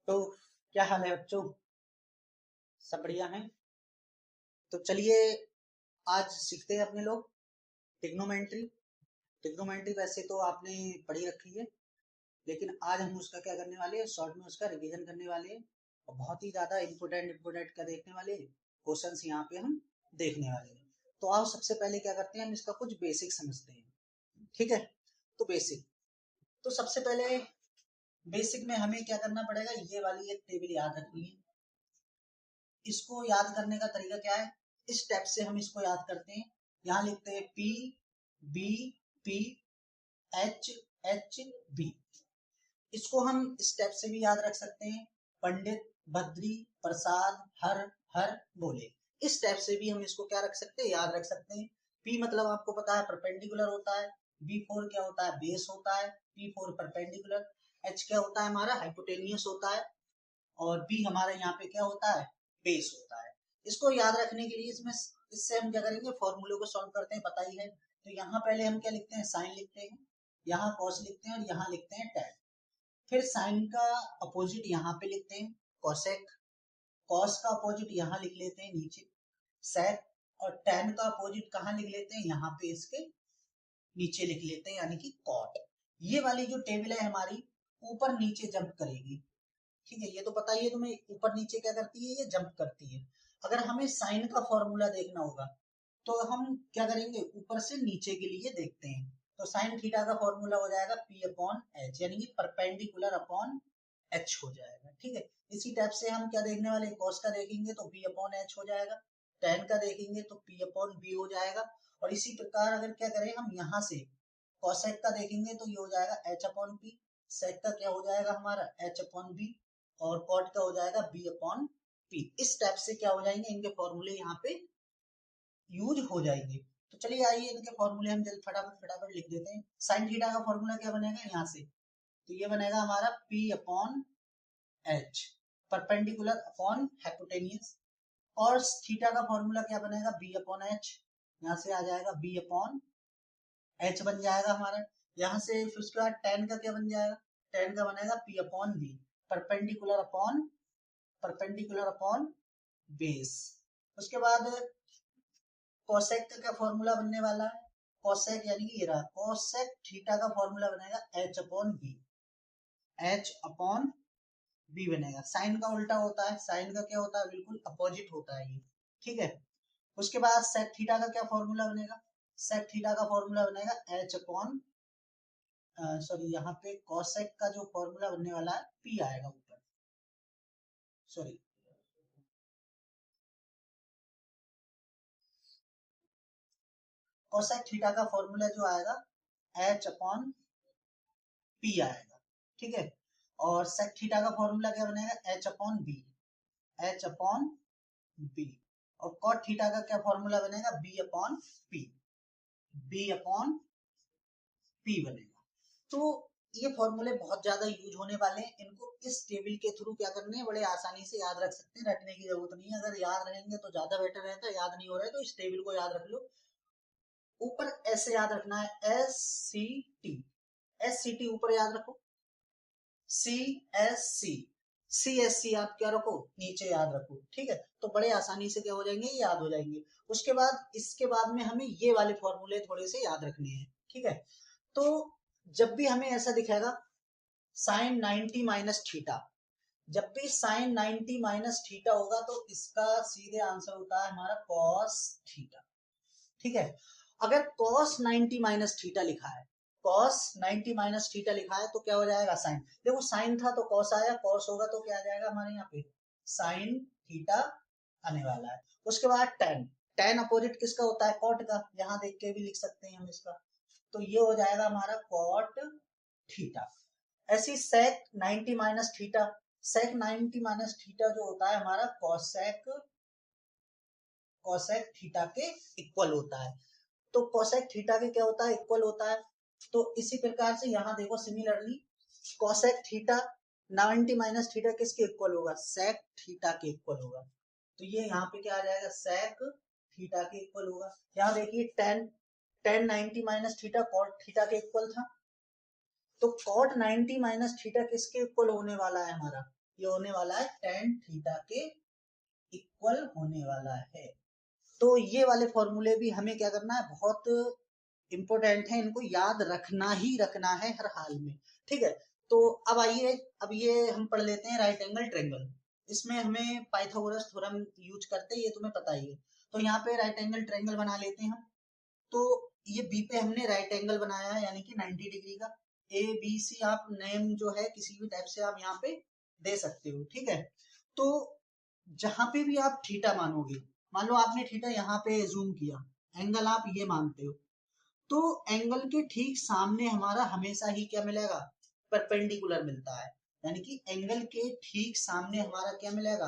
तो क्या हाल है बच्चों, सब बढ़िया हैं। तो चलिए आज सीखते हैं अपने लोग ट्रिग्नोमेट्री। ट्रिग्नोमेट्री वैसे तो आपने पढ़ी रखी है, लेकिन आज हम उसका क्या करने वाले हैं, शॉर्ट में उसका रिवीजन करने वाले हैं और बहुत ही ज्यादा इम्पोर्टेंट क्या देखने वाले हैं, क्वेश्चंस यहाँ पे हम देखने वाले हैं। तो आओ सबसे पहले क्या करते हैं, हम इसका कुछ बेसिक समझते हैं। ठीक है, तो बेसिक, तो सबसे पहले बेसिक में हमें क्या करना पड़ेगा, ये वाली एक टेबल याद रखनी है। इसको याद करने का तरीका क्या है, इस स्टेप से हम इसको याद करते हैं। यहाँ लिखते हैं P B P H H B. इसको हम स्टेप से भी याद रख सकते हैं, पंडित बद्री प्रसाद हर हर बोले। इस स्टेप से भी हम इसको क्या रख सकते हैं, याद रख सकते हैं। पी मतलब आपको पता है परपेंडिकुलर होता है, बी फोर क्या होता है, बेस होता है, पी फोर परपेंडिकुलर, एच क्या होता है हमारा, हाइपोटेनियस होता है, और बी हमारा यहाँ पे क्या होता है, बेस होता है। इसको याद रखने के लिए इसमें इससे हम क्या करेंगे, फॉर्मूले को सॉल्व करते हैं, पता ही है। तो यहाँ पहले हम क्या लिखते हैं, साइन लिखते हैं, यहाँ कॉस लिखते हैं और यहाँ लिखते हैं टैन। फिर साइन का अपोजिट यहाँ पे लिखते हैं कॉसेक, कॉस का अपोजिट यहाँ लिख लेते हैं नीचे सेक, और टैन का अपोजिट कहाँ लिख लेते हैं, यहाँ पे इसके नीचे लिख लेते हैं, यानी कि कॉट। ये वाली जो टेबल है हमारी ऊपर नीचे जंप करेगी। ठीक है, ये तो पता ही है तुम्हें, ऊपर नीचे क्या करती है, ये जंप करती है। अगर हमें साइन का फॉर्मूला देखना होगा तो हम क्या करेंगे, ऊपर से नीचे के लिए देखते हैं। तो साइन थीटा का फॉर्मूला हो जाएगा पी अपॉन एच, यानी कि परपेंडिकुलर अपॉन एच हो जाएगा। ठीक है, इसी टाइप से हम क्या देखने वाले, कॉस का देखेंगे तो पी अपॉन एच हो जाएगा, टेन का देखेंगे तो पी अपॉन बी हो जाएगा। और इसी प्रकार अगर क्या करें हम यहाँ से कॉसेक का देखेंगे तो ये हो जाएगा एच अपॉन पी, सेक का क्या हो जाएगा हमारा एच अपॉन बी, और कॉट का हो जाएगा बी अपॉन पी। इस टाइप से क्या हो जाएंगे, इनके फॉर्मूले यहाँ पे यूज हो जाएंगे। तो चलिए आइए इनके फॉर्मूले हम जल्द फटाफट फटाफट लिख देते हैं। साइन थीटा का फॉर्मूला क्या बनेगा यहाँ से, तो ये बनेगा हमारा P upon H perpendicular upon hypotenuse. और थीटा का फॉर्मूला क्या बनेगा, बी अपॉन एच, यहाँ से आ जाएगा बी अपॉन एच बन जाएगा हमारा। यहाँ से फिर उसके बाद टेन का क्या बन जाएगा, टेन का बनेगा P upon B perpendicular upon base. उसके बाद कोसेक का क्या फॉर्मूला बनने वाला है, कोसेक यानी कि ये रहा कोसेक थीटा का फॉर्मूला बनेगा H upon B, H upon B बनेगा। साइन का उल्टा होता है, साइन का क्या होता है, बिल्कुल अपोजिट होता है ये। ठीक है, उसके बाद सेक थीटा का क्या फॉर्मूला बनेगा, सेक थीटा का फॉर्मूला बनेगा एच अपॉन सॉरी, यहाँ पे कोसेक का जो फॉर्मूला बनने वाला है पी आएगा ऊपर, सॉरी कोसेक थीटा का फॉर्मूला जो आएगा एच अपॉन पी आएगा। ठीक है, और सेक थीटा का फॉर्मूला क्या बनेगा, H upon B, H upon B. और कॉट थीटा का क्या फॉर्मूला बनेगा, B upon P, B upon P बनेगा। तो ये फॉर्मूले बहुत ज्यादा यूज होने वाले हैं, इनको इस टेबल के थ्रू क्या करने हैं, बड़े आसानी से याद रख सकते हैं, रटने की जरूरत नहीं है। अगर याद रहेंगे तो ज्यादा बेटर रहता है, याद नहीं हो रहा है तो इस टेबल को याद रख लो। ऊपर ऐसे याद रखना है S C T, S C T ऊपर याद रखो, C S C, C S C आप क्या रखो, नीचे याद रखो। ठीक है, तो बड़े आसानी से क्या हो जाएंगे, याद हो जाएंगे। उसके बाद इसके बाद में हमें ये वाले फॉर्मूले थोड़े से याद रखने हैं। ठीक है, तो जब भी हमें ऐसा दिखेगा साइन 90 माइनस थीटा, जब भी साइन 90 माइनस थीटा होगा तो इसका सीधे आंसर होता है हमारा कॉस थीटा। ठीक है, अगर कॉस 90 माइनस थीटा लिखा है, कॉस 90 माइनस थीटा लिखा है तो क्या हो जाएगा, साइन। देखो साइन था तो कॉस आया, कॉस होगा तो क्या आ जाएगा हमारे यहाँ पे साइन थीटा आने वाला है। उसके बाद टेन, टेन अपोजिट किसका होता है, कॉट का, यहाँ देख के भी लिख सकते हैं हम इसका, तो ये हो जाएगा हमारा कॉट थीटा। ऐसी सेक 90 माइनस थीटा, सेक 90 माइनस थीटा जो होता है हमारा कॉसेक, कॉसेक थीटा के इक्वल होता है। तो कोसेक थीटा के क्या होता है, इक्वल होता है। तो इसी प्रकार से यहाँ देखो similarly cosec theta 90 minus theta किसके इक्वल होगा, सेक थीटा के इक्वल होगा। तो ये यहाँ पे क्या आ जाएगा, सेक थीटा के इक्वल होगा। यहाँ देखिए tan, tan 90 minus theta cot theta के इक्वल था, तो कॉट 90 माइनस थीटा किसके इक्वल होने वाला है हमारा, ये होने वाला है tan थीटा के इक्वल होने वाला है। तो ये वाले फॉर्मूले भी हमें क्या करना है, बहुत इंपॉर्टेंट है, इनको याद रखना ही रखना है हर हाल में, ठीक है। तो अब आइए, अब ये हम पढ़ लेते हैं राइट एंगल ट्रायंगल। इसमें हमें पाइथागोरस थ्योरम यूज करते हैं, ये तुम्हें पता ही है। तो यहाँ पे राइट एंगल ट्रायंगल बना लेते हैं हम। तो ये बी पे हमने राइट एंगल बनाया है, यानी कि 90 डिग्री का। ए बी सी आप नेम जो है किसी भी टाइप से आप यहाँ पे दे सकते हो, ठीक है। तो जहां पे भी आप थीटा मानोगे, मान लो आपने थीटा यहाँ पे जूम किया, एंगल आप ये मानते हो, तो एंगल के ठीक सामने हमारा हमेशा ही क्या मिलेगा, परपेंडिकुलर मिलता है। यानी कि एंगल के ठीक सामने हमारा क्या मिलेगा,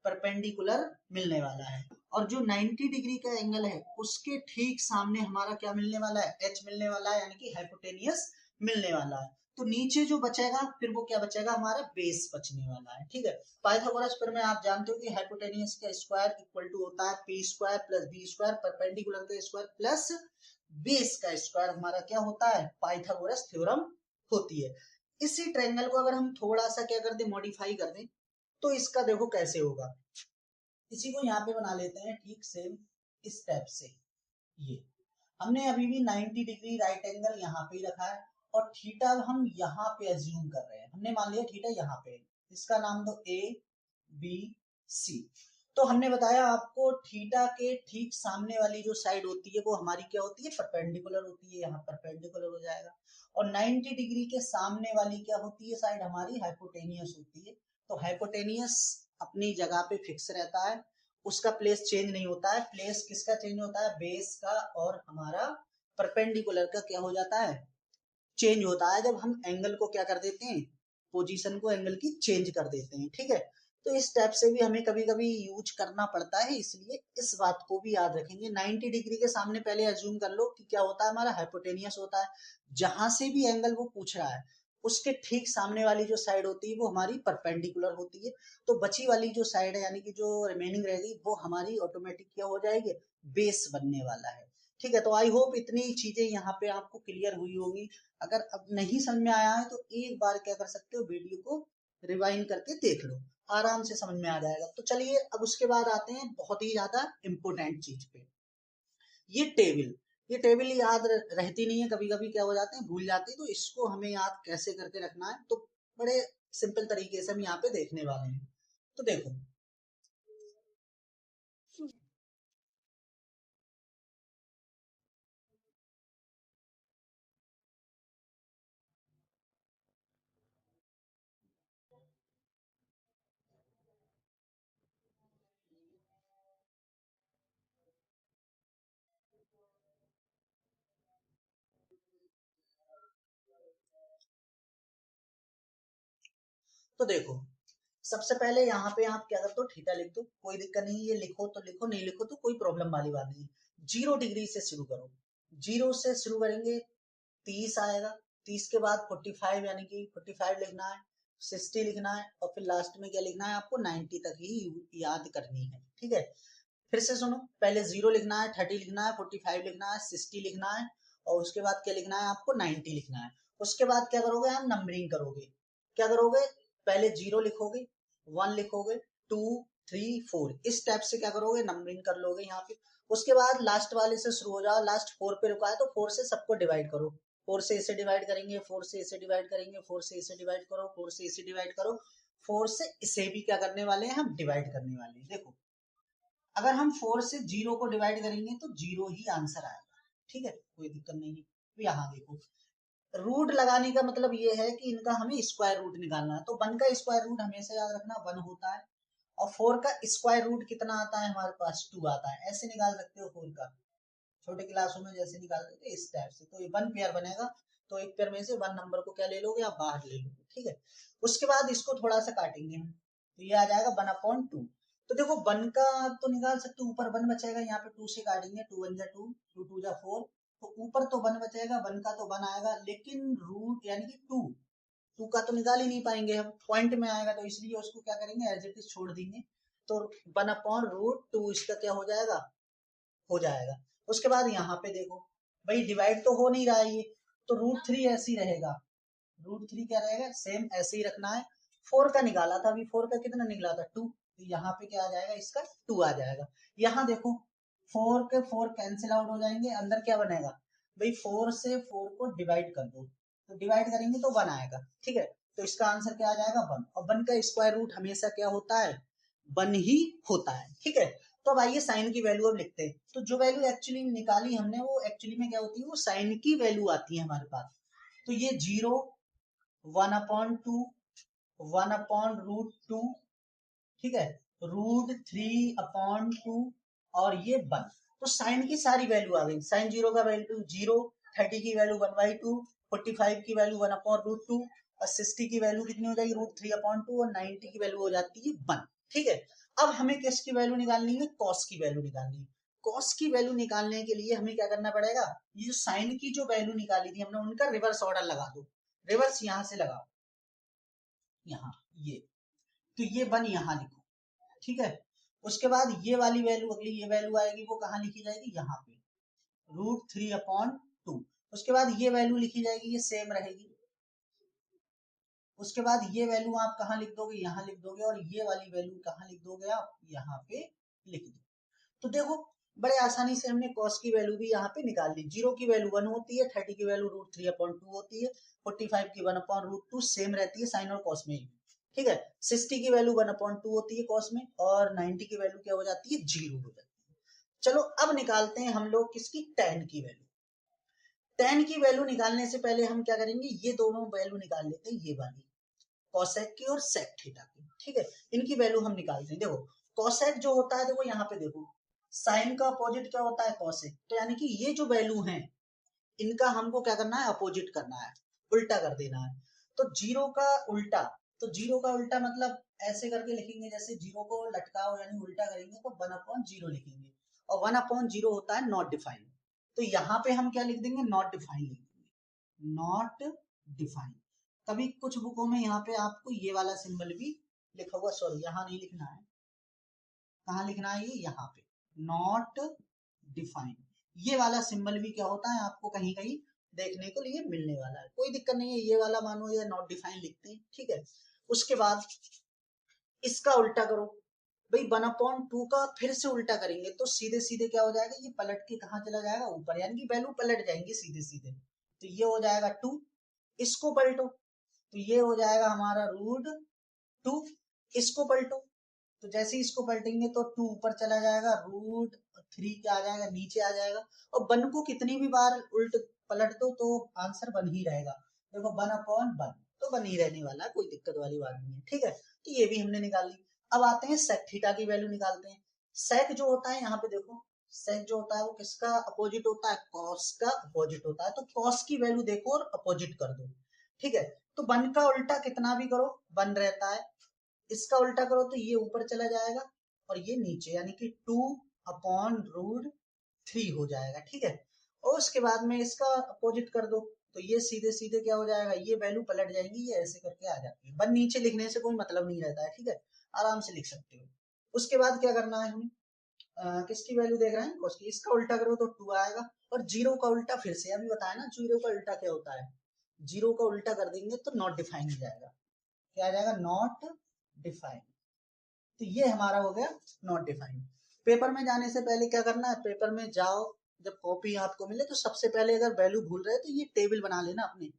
परपेंडिकुलर मिलने वाला है। और जो 90 डिग्री का एंगल है उसके ठीक सामने हमारा क्या मिलने वाला है, एच मिलने वाला है, यानी कि हाइपोटेनियस मिलने वाला है। तो नीचे जो बचेगा फिर वो क्या बचेगा, हमारा बेस बचने वाला है, ठीक है। पाइथागोरस पर में आप जानते हो कि हाइपोटेनियस का स्क्वायर इक्वल टू होता है P square plus B square, perpendicular का स्क्वायर प्लस बेस का स्क्वायर, हमारा क्या होता है, पाइथागोरस थ्योरम होती है। इसी ट्रायंगल को अगर हम थोड़ा सा क्या कर दें, मॉडिफाई कर दें, तो इसका देखो कैसे होगा। इसी को यहाँ पे बना लेते हैं ठीक सेम इस टाइप से। ये हमने अभी भी 90 डिग्री राइट एंगल यहाँ पे ही रखा है, और थीटा हम यहाँ पे एज्यूम कर रहे हैं। हमने मान लिया थीटा यहाँ पे, इसका नाम दो ए बी सी। तो हमने बताया आपको थीटा के ठीक सामने वाली जो साइड होती है वो हमारी क्या होती है, परपेंडिकुलर होती है, यहाँ परपेंडिकुलर हो जाएगा। और 90 डिग्री के सामने वाली क्या होती है साइड, हमारी हाइपोटेनियस होती है। तो हाइपोटेनियस अपनी जगह पे फिक्स रहता है, उसका प्लेस चेंज नहीं होता है। प्लेस किसका चेंज होता है, बेस का, और हमारा परपेंडिकुलर का क्या हो जाता है, चेंज होता है, जब हम एंगल को क्या कर देते हैं, पोजीशन को एंगल की चेंज कर देते हैं, ठीक है। तो इस टाइप से भी हमें कभी कभी यूज करना पड़ता है, इसलिए इस बात को भी याद रखेंगे। 90 डिग्री के सामने पहले अज्यूम कर लो कि क्या होता है, हमारा हाइपोटेनियस होता है। जहां से भी एंगल वो पूछ रहा है उसके ठीक सामने वाली जो साइड होती है वो हमारी परपेंडिकुलर होती है। तो बची वाली जो साइड है, यानी कि जो रिमेनिंग रहेगी, वो हमारी ऑटोमेटिक क्या हो जाएगी, बेस बनने वाला है, ठीक है। तो आई होप इतनी चीजें यहाँ पे आपको क्लियर हुई होगी। अगर अब नहीं समझ में आया है तो एक बार क्या कर सकते हो, वीडियो को रिवाइंड करके देख लो, आराम से समझ में आ जाएगा। तो चलिए अब उसके बाद आते हैं बहुत ही ज्यादा इंपॉर्टेंट चीज पे, ये टेबल। ये टेबल याद रहती नहीं है, कभी कभी क्या हो जाते हैं, भूल जाते हैं। तो इसको हमें याद कैसे करके रखना है, तो बड़े सिंपल तरीके से हम यहाँ पे देखने वाले हैं। तो देखो, तो देखो, सबसे पहले यहाँ पे आप क्या करते हो, थीटा लिख दो, कोई दिक्कत नहीं, ये लिखो तो लिखो, नहीं लिखो तो कोई प्रॉब्लम वाली बात नहीं। 0 डिग्री से शुरू करो, 0 से शुरू करेंगे, 30 आएगा, 30 के बाद 45, यानी कि 45 लिखना है, 60 लिखना है, और फिर लास्ट में क्या लिखना है, आपको 90 तक ही याद करनी है, ठीक है। फिर से सुनो, पहले 0 लिखना है, 30 लिखना है, 45 लिखना है, 60 लिखना है, और उसके बाद क्या लिखना है, आपको 90 लिखना है। उसके बाद क्या करोगे, आप नंबरिंग करोगे। क्या करोगे, पहले 0 लिखोगे, 1 लिखोगे, 2 3 4, इस टाइप से क्या करोगे, नंबरिंग कर लोगे यहाँ पे। उसके बाद लास्ट वाले से शुरू हो जाओ, लास्ट 4 पे रुका है तो 4 से सबको डिवाइड करो। 4 से इसे डिवाइड करेंगे, 4 से इसे डिवाइड करेंगे, 4 से इसे डिवाइड करो, 4 से इसे डिवाइड करो, 4 से इसे भी क्या करने वाले हैं, हम डिवाइड करने वाले हैं। देखो, अगर हम 4 से 0 को डिवाइड करेंगे तो 0 ही आंसर आएगा, ठीक है, कोई दिक्कत नहीं है। तो यहाँ देखो, रूट लगाने का मतलब ये है कि इनका हमें स्क्वायर रूट निकालना है। तो 1 का स्क्वायर रूट हमेशा याद रखना 1 होता है, और 4 का स्क्वायर रूट कितना आता है, हमारे पास 2 आता है। ऐसे निकाल सकते हो 4 का, छोटे क्लासों में जैसे निकालते थे इस टाइप से। तो ये 1 पेयर बनेगा, तो एक पेयर में से 1 नंबर को क्या ले लोगे, आप बाहर ले लोगे, ठीक है। उसके बाद इसको थोड़ा सा काटेंगे हम, तो ये आ जाएगा 1/2। तो देखो 1 का तो निकाल सकते हो, ऊपर 1 बचेगा, यहाँ पे 2 से काटेंगे, 2 1 जा 2, 2 2 जा 4, तो ऊपर तो 1 बचेगा, 1 का तो 1 आएगा, लेकिन रूट यानी कि 2 का तो निकाल ही नहीं पाएंगे हम, पॉइंट में आएगा, तो इसलिए उसको क्या करेंगे, एज इट इज छोड़ देंगे। तो 1/√2 इसका क्या हो जाएगा, हो जाएगा। उसके बाद यहाँ पे देखो, भाई डिवाइड तो हो नहीं रहा है ये, तो √3 ऐसे ही रहेगा, √3 क्या रहेगा, सेम ऐसे ही रखना है। 4 का निकाला था, अभी 4 का कितना निकला था 2, तो यहाँ पे क्या आ जाएगा इसका 2 आ जाएगा। यहाँ देखो 4 के 4 कैंसिल आउट हो जाएंगे, अंदर क्या बनेगा भाई 4 से 4 को डिवाइड कर दो, तो डिवाइड करेंगे तो 1 आएगा, ठीक है। तो इसका आंसर क्या आ जाएगा 1, और 1 का स्क्वायर रूट हमेशा क्या होता है 1 ही होता है, ठीक है। तो अब आइए साइन की वैल्यू अब लिखते हैं। तो जो वैल्यू एक्चुअली निकाली हमने वो एक्चुअली में क्या होती है, वो साइन की वैल्यू आती है हमारे पास। तो ये 0, 1/2, 1/√2, ठीक है, √3/2 और ये 1। तो साइन की सारी वैल्यू आ गई। साइन 0 का वैल्यू 0, 30 की वैल्यू 1/2, 45 की वैल्यू 1/√2 और 60 की वैल्यू कितनी हो जाएगी √3/2 और 90 की वैल्यू हो जाती है 1, ठीक है। अब हमें किसकी वैल्यू निकालनी है, कॉस की वैल्यू निकालनी है। कॉस की वैल्यू निकालने के लिए हमें क्या करना पड़ेगा, ये जो साइन की जो वैल्यू निकाली थी हमने उनका रिवर्स ऑर्डर लगा दो। रिवर्स यहां से लगाओ, यहाँ ये, तो ये 1 यहाँ लिखो, ठीक है। उसके बाद ये वाली वैल्यू, अगली ये वैल्यू आएगी वो कहाँ लिखी जाएगी, यहाँ पे √3/2। उसके बाद ये वैल्यू लिखी जाएगी, ये सेम रहेगी। उसके बाद ये वैल्यू आप कहाँ लिख दोगे, यहाँ लिख दोगे, और ये वाली वैल्यू कहाँ लिख दोगे आप, यहाँ पे लिख दो। तो देखो बड़े आसानी से हमने कॉस की वैल्यू भी यहाँ पे निकाल ली। 0 की वैल्यू 1 होती है, 30 की वैल्यू √3/2 होती है, 45 की 1/√2 सेम रहती है साइन और कॉस में, ठीक है। 60 की वैल्यू 1/2 होती है कॉस में, और 90 की वैल्यू क्या हो जाती है 0 हो जाती है। चलो अब निकालते हैं हम लोग किसकी, tan की वैल्यू। tan की वैल्यू निकालने से पहले हम क्या करेंगे, ये दोनों वैल्यू निकाल लेते हैं, ये वाली कॉसेक की और सेक थीटा की, ठीक है। इनकी वैल्यू हम निकालते हैं। देखो कॉसेक जो होता है, देखो यहाँ पे देखो साइन का अपोजिट क्या होता है कॉसेक, तो यानी कि ये जो वैल्यू है इनका हमको क्या करना है, अपोजिट करना है, उल्टा कर देना है। तो 0 का उल्टा, तो 0 का उल्टा मतलब ऐसे करके लिखेंगे, जैसे 0 को लटकाओ यानी उल्टा करेंगे तो 1/0 लिखेंगे, और 1/0 होता है नॉट डिफाइंड। तो यहाँ पे हम क्या लिख देंगे, नॉट डिफाइंड लिख देंगे, नॉट डिफाइंड। कभी कुछ बुकों में यहाँ पे आपको ये वाला सिंबल भी लिखा हुआ, सॉरी यहाँ नहीं लिखना है, कहाँ लिखना है, ये यहाँ पे नॉट डिफाइंड। ये वाला सिंबल भी क्या होता है आपको कहीं कहीं देखने को लिए मिलने वाला है, कोई दिक्कत नहीं है, ये वाला मानो या नॉट डिफाइंड लिखते हैं, ठीक है। उसके बाद इसका उल्टा करो भाई, 1/2 का फिर से उल्टा करेंगे तो सीधे सीधे क्या हो जाएगा, ये पलट के कहाँ चला जाएगा ऊपर, यानी कि वैल्यू पलट जाएंगी सीधे सीधे। तो ये हो जाएगा 2, इसको पलटो तो ये हो जाएगा हमारा √2, इसको पलटो तो जैसे इसको पलटेंगे तो 2 ऊपर चला जाएगा, √3 क्या आ जाएगा नीचे आ जाएगा। और 1 को कितनी भी बार उल्ट पलट दो तो आंसर 1 ही रहेगा। देखो 1/1 तो 1 ही रहने वाला है, कोई दिक्कत वाली बात नहीं है, ठीक है। तो ये भी हमने निकाल ली। अब आते हैं सेक थीटा की वैल्यू निकालते हैं। सेक जो होता है यहाँ पे देखो, सेक जो होता है वो किसका अपोजिट होता है, कॉस का अपोजिट होता है। तो कॉस की वैल्यू देखो और अपोजिट कर दो, ठीक है। तो 1 का उल्टा कितना भी करो 1 रहता है, इसका उल्टा करो तो ये ऊपर चला जाएगा और ये नीचे, यानी कि 2/√3 हो जाएगा, ठीक है। और उसके बाद में इसका अपोजिट कर दो तो ये सीधे सीधे क्या हो जाएगा, ये वैल्यू पलट जाएंगी, ये ऐसे करके आ जाती है। 1 नीचे लिखने से कोई मतलब नहीं रहता है, ठीक है, आराम से लिख सकते हो। उसके बाद क्या करना है हमें, किसकी वैल्यू देख रहे हैं, कॉस की। इसका उल्टा करो तो 2 आएगा, और 0 का उल्टा फिर से अभी बताया ना, 0 का उल्टा क्या होता है, 0 का उल्टा कर देंगे तो नॉट डिफाइन हो जाएगा, क्या आ जाएगा नॉट डिफाइन। तो ये हमारा हो गया नॉट डिफाइंड। पेपर में जाने से पहले क्या करना है, पेपर में जाओ जब कॉपी आपको मिले तो सबसे पहले अगर वैल्यू भूल रहे तो ये टेबल बना लेना अपनी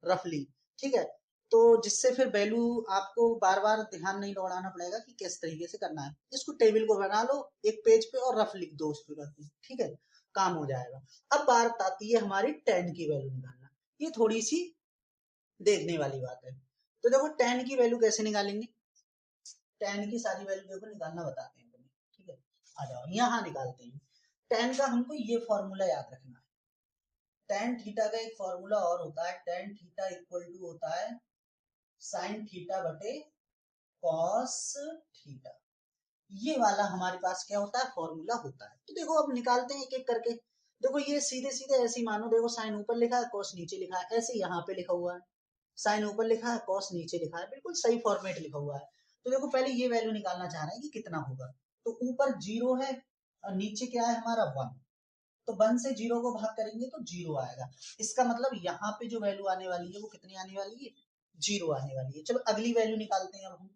रफली, ठीक है। तो जिससे फिर वैल्यू आपको बार बार ध्यान नहीं दौड़ाना पड़ेगा कि किस तरीके से करना है। इसको टेबल को बना लो एक पेज पे और रफ लिख दो उस पे करके, ठीक है, काम हो जाएगा। अब बात आती है हमारी tan की वैल्यू निकालना। ये थोड़ी सी देखने वाली बात है। तो देखो tan की वैल्यू कैसे निकालेंगे, tan की सारी वैल्यू देखो निकालना बताते हैं तुम्हें, ठीक है। आ जाओ यहाँ निकालते हैं। tan का हमको ये फॉर्मूला याद रखना है। tan थीटा का एक फॉर्मूला और होता है, tan थीटा इक्वल टू होता है sin थीटा बटे cos थीटा। ये वाला हमारे पास क्या होता है फॉर्मूला होता है। तो देखो अब निकालते हैं एक एक करके। देखो ये सीधे सीधे ऐसे ही मानो, देखो साइन ऊपर लिखा है cos नीचे लिखा है, ऐसे यहाँ पे लिखा हुआ है साइन ऊपर लिखा है cos नीचे लिखा है, बिल्कुल सही फॉर्मेट लिखा हुआ है। तो देखो पहले ये वैल्यू निकालना चाह रहे हैं कि कितना होगा। तो ऊपर 0 है और नीचे क्या है हमारा 1, तो 1 से 0 को भाग करेंगे तो 0 आएगा। इसका मतलब यहाँ पे जो वैल्यू आने वाली है वो कितनी आने वाली है जीरो आने वाली है। चलो अगली वैल्यू निकालते हैं। अब हम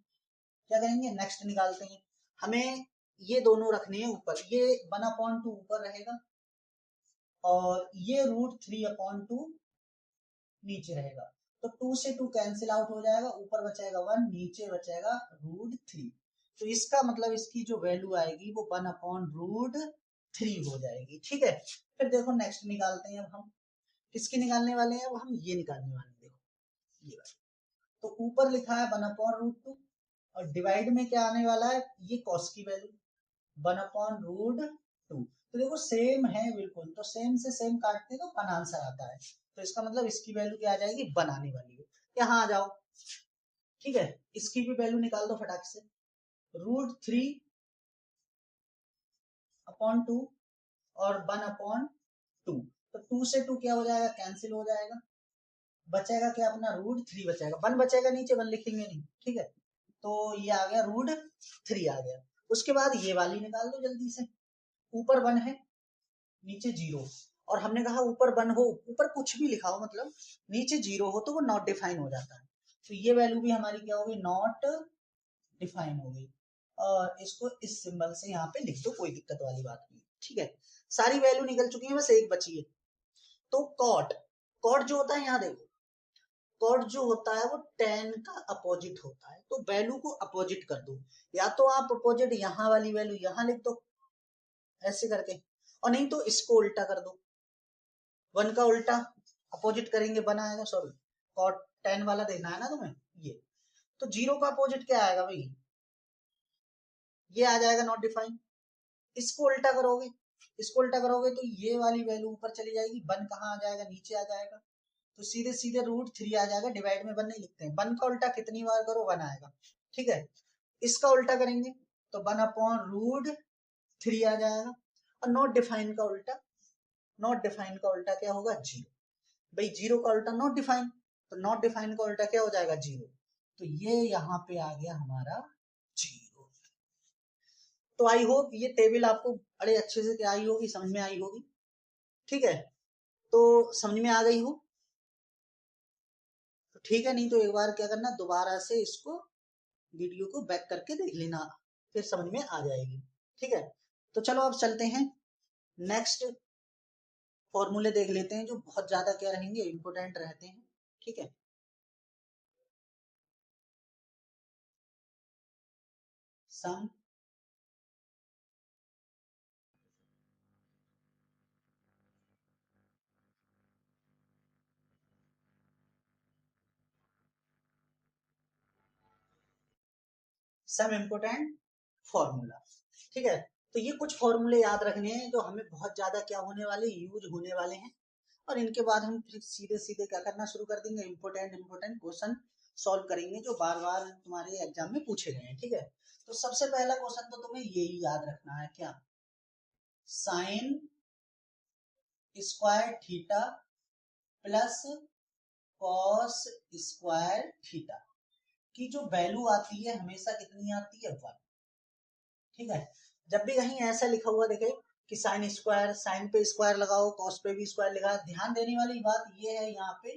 क्या करेंगे, नेक्स्ट निकालते हैं। हमें ये दोनों रखने हैं ऊपर, ये 1/2 ऊपर रहेगा और ये √3/2 नीचे रहेगा। तो 2 से 2 कैंसिल आउट हो जाएगा, ऊपर बचेगा 1, नीचे बचेगा √3। तो इसका मतलब इसकी जो वैल्यू आएगी वो 1/√3 हो जाएगी। ठीक है, फिर देखो नेक्स्ट निकालते हैं। अब हम किसकी निकालने वाले हैं, अब हम ये निकालने वाले हैं। देखो ये वाला, तो ऊपर लिखा है 1/√2 और डिवाइड में क्या आने वाला है, ये कॉस की वैल्यू 1/√2। तो देखो सेम है बिल्कुल, तो सेम से सेम काटते तो 1 आंसर आता है। तो इसका मतलब इसकी वैल्यू क्या आ जाएगी, 1 आने वाली है। यहाँ आ जाओ, ठीक है, इसकी भी वैल्यू निकाल दो फटाक से। √3/2 और 1/2, तो 2 से 2 क्या हो जाएगा, कैंसिल हो जाएगा। बचेगा क्या अपना, √3 बचेगा। 1 बचेगा नीचे, 1 लिखेंगे नहीं, ठीक है। तो ये आ गया √3 आ गया। उसके बाद ये वाली निकाल दो जल्दी से। ऊपर 1 है, नीचे 0, और हमने कहा ऊपर 1 हो, ऊपर कुछ भी लिखा हो, मतलब नीचे 0 हो तो वो नॉट डिफाइन हो जाता है। तो ये वैल्यू भी हमारी क्या होगी, नॉट डिफाइन हो गई। और इसको इस सिंबल से यहाँ पे लिख दो, कोई दिक्कत वाली बात नहीं। ठीक है, सारी वैल्यू निकल चुकी है, बस एक बची है। तो कॉट, कॉट जो होता है, यहाँ देखो, कॉट जो होता है वो tan का अपोजिट होता है। तो वैल्यू को अपोजिट कर दो, या तो आप अपोजिट यहाँ वाली वैल्यू यहाँ लिख दो ऐसे करके, और नहीं तो इसको उल्टा कर दो। 1 का उल्टा अपोजिट करेंगे 1 आएगा, सॉरी कॉट tan वाला देखना है ना तुम्हें। ये तो 0 का अपोजिट क्या आएगा भाई, ये आ जाएगा नॉट डिफाइन। इसको उल्टा करोगे, इसको उल्टा करोगे तो ये वाली वैल्यू ऊपर चली जाएगी, 1 कहाँ आ जाएगा, नीचे आ जाएगा। तो सीधे सीधे √3 आ जाएगा। डिवाइड में 1 नहीं लिखते हैं, 1 का उल्टा कितनी बार करो 1 आएगा। ठीक है, इसका उल्टा करेंगे तो 1/√3 आ जाएगा। और नॉट डिफाइन का उल्टा, नॉट डिफाइन का उल्टा क्या होगा, 0। भाई 0 का उल्टा नॉट डिफाइन, तो नॉट डिफाइन का उल्टा क्या हो जाएगा, 0। तो ये यहाँ पे आ गया हमारा 0। तो आई होप ये टेबल आपको बड़े अच्छे से क्या आई होगी, समझ में आई होगी। ठीक है, तो समझ में आ गई हो तो ठीक है, नहीं तो एक बार क्या करना, दोबारा से इसको वीडियो को बैक करके देख लेना, फिर समझ में आ जाएगी। ठीक है, तो चलो अब चलते हैं नेक्स्ट फॉर्मूले देख लेते हैं, जो बहुत ज्यादा क्या रहेंगे, इंपोर्टेंट रहते हैं। ठीक है, सम सम इम्पोर्टेंट फॉर्मूला। ठीक है, तो ये कुछ फॉर्मूले याद रखने हैं जो हमें बहुत ज्यादा क्या होने वाले, यूज होने वाले हैं। और इनके बाद हम फिर सीधे सीधे क्या करना शुरू कर देंगे, इंपोर्टेंट इंपोर्टेंट क्वेश्चन सॉल्व करेंगे जो बार बार तुम्हारे एग्जाम में पूछे गए हैं। ठीक है, तो सबसे पहला क्वेश्चन तो तुम्हें यही याद रखना है, क्या, sign square theta plus cos square theta की जो वैल्यू आती है हमेशा कितनी आती है, 1। ठीक है, जब भी कहीं ऐसा लिखा हुआ देखे कि साइन स्क्वायर, साइन पे स्क्वायर लगाओ, कॉस पे भी स्क्वायर लगा, ध्यान देने वाली बात ये है, यहाँ पे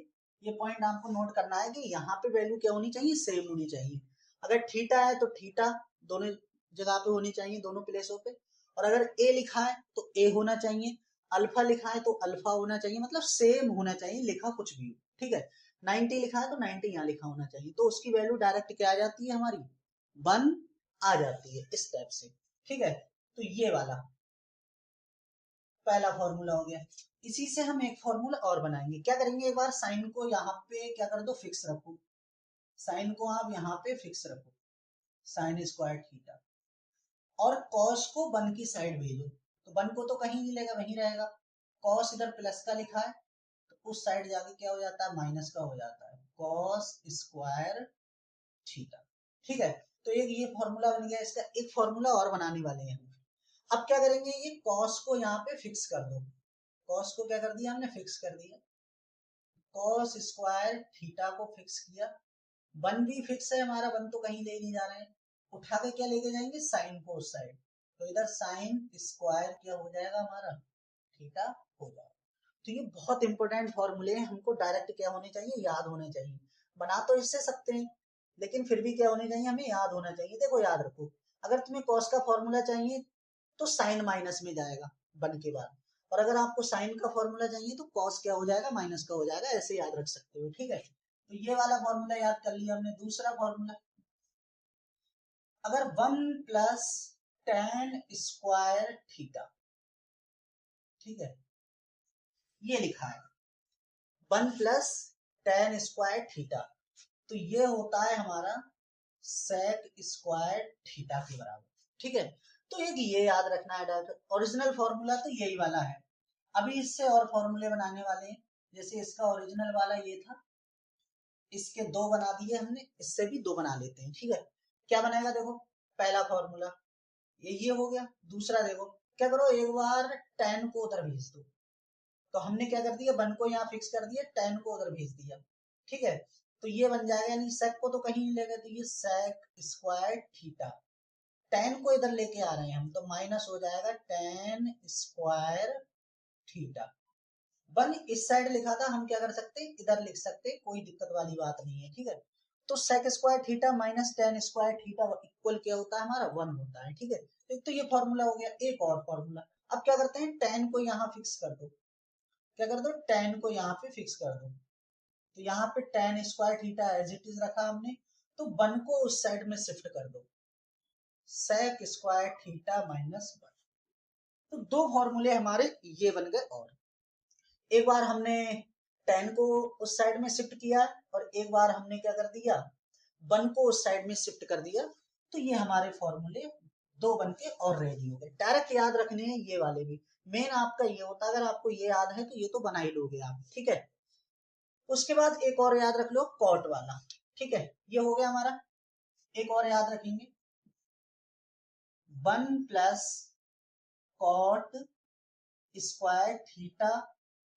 ये पॉइंट आपको नोट करना है कि यहाँ पे वैल्यू क्या होनी चाहिए, सेम होनी चाहिए। अगर थीटा है तो थीटा दोनों जगह पे होनी चाहिए, दोनों प्लेसों पे। और अगर ए लिखा है तो ए होना चाहिए, अल्फा लिखा है तो अल्फा होना चाहिए, मतलब सेम होना चाहिए, लिखा कुछ भी हो। ठीक है, 90 लिखा है तो 90 यहाँ लिखा होना चाहिए, तो उसकी वैल्यू डायरेक्ट क्या आ जाती है हमारी, 1 आ जाती है इस टाइप से। ठीक है, तो ये वाला पहला फॉर्मूला हो गया। इसी से हम एक फॉर्मूला और बनाएंगे, क्या करेंगे, एक बार साइन को यहाँ पे क्या कर दो, फिक्स रखो। साइन को आप यहाँ पे फिक्स रखो, साइन स्क्वायर थीटा, और कॉस को 1 की साइड भेजो। तो 1 को तो कहीं नहीं लेगा, वहीं रहेगा। कॉस इधर प्लस का लिखा है तो उस साइड जाके क्या हो जाता है, माइनस का हो जाता है, कॉस स्क्वायर थीटा। ठीक है, तो एक ये फॉर्मूला बन गया। इसका एक फॉर्मूला और बनाने वाले हैं हम। अब क्या करेंगे, ये कॉस को यहाँ पे फिक्स कर दो। कॉस को क्या कर दिया हमने, फिक्स कर दिया। कॉस स्क्वायर थीटा को फिक्स किया। 1 भी फिक्स है हमारा, 1 तो कहीं ले नहीं जा रहे हैं। उठा के क्या लेके जाएंगे, साइन को उस साइड। तो इधर साइन स्क्वायर क्या हो जाएगा हमारा, थीटा हो जाएगा। तो ये बहुत इंपॉर्टेंट फॉर्मूले हैं, हमको डायरेक्ट क्या होने चाहिए, याद होने चाहिए। बना तो इससे सकते हैं, लेकिन फिर भी क्या होना चाहिए, हमें याद होना चाहिए। देखो याद रखो, अगर तुम्हें कॉस का फॉर्मूला चाहिए तो साइन माइनस में जाएगा वन के बाद, और अगर आपको साइन का फॉर्मूला चाहिए तो कॉस क्या हो जाएगा, माइनस का हो जाएगा। ऐसे याद रख सकते हो, ठीक है। तो ये वाला फॉर्मूला याद कर लिया हमने। दूसरा फॉर्मूला, अगर one plus ten square theta, ठीक है, ये लिखा है one plus ten square theta, तो ये होता है हमारा सेक स्क्वायर थीटा के बराबर, ठीक है। तो एक ये याद रखना है, डायरेक्ट ओरिजिनल फॉर्मूला तो यही वाला है। अभी इससे और फॉर्मूले बनाने वाले हैं, जैसे इसका ओरिजिनल वाला ये था, इसके दो बना दिए हमने, इससे भी दो बना लेते हैं, ठीक है। क्या बनेगा देखो, पहला फॉर्मूला ये हो गया। दूसरा देखो, क्या करो, एक बार टेन को उधर भेज दो, तो हमने क्या कर दिया, वन को यहाँ फिक्स कर दिया, टेन को उधर भेज दिया, ठीक है। तो ये बन जाएगा, यानी सेक को तो कहीं नहीं लेगा, तो ये सेक स्क्वायर थीटा, टेन को इधर लेके आ रहे हैं हम, तो माइनस हो जाएगा टेन स्क्वायर थीटा। वन इस साइड लिखा था, हम क्या कर सकते, इधर लिख सकते, कोई दिक्कत वाली बात नहीं है, ठीक है। तो sec square theta minus tan square theta equal क्या होता है हमारा, वन होता है, ठीक है। एक तो ये फॉर्मूला हो गया। एक और फॉर्मूला, अब क्या करते हैं, टेन को यहाँ फिक्स कर दो, क्या कर दो, टेन को यहाँ पे फिक्स कर दो, तो यहाँ पे tan square theta as it is रखा हमने, तो वन को उस साइड में शिफ्ट कर दो, sec square theta minus one. तो दो फॉर्मूले हमारे ये बन गए। और एक बार हमने टेन को उस साइड में शिफ्ट किया, और एक बार हमने क्या कर दिया, वन को उस साइड में शिफ्ट कर दिया, तो ये हमारे फॉर्मूले दो बन के और रेडी हो गए। डायरेक्ट याद रखने हैं ये वाले भी। मेन आपका ये होता है, अगर आपको ये याद है तो ये तो बना ही लोगे आप, ठीक है। उसके बाद एक और याद रख लो, कॉट वाला, ठीक है, ये हो गया हमारा। एक और याद रखेंगे, one plus cot square theta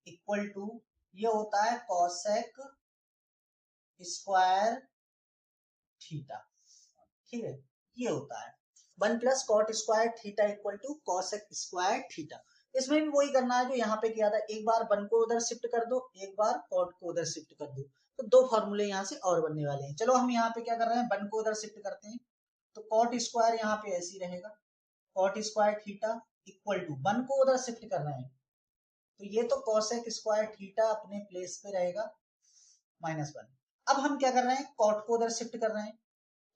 equal to, ये होता है कॉसेक स्क्वायर थीटा, ठीक है, ये होता है one plus cot square theta equal to cosec square theta. इसमें भी वही करना है जो यहाँ पे किया था, एक बार वन को उधर शिफ्ट कर दो, एक बार कॉट को उधर शिफ्ट कर दो, तो दो फॉर्मूले यहाँ से और बनने वाले हैं। चलो हम यहाँ पे क्या कर रहे हैं, वन को उधर शिफ्ट करते हैं, तो कॉट स्क्वायर यहाँ पे ऐसे ही रहेगा, cot square theta equal to, one को उधर शिफ्ट कर रहे हैं, तो ये तो कॉसेक स्क्वायर थीटा अपने प्लेस पे रहेगा माइनस वन। अब हम क्या कर रहे हैं, कॉट को उधर शिफ्ट कर रहे हैं,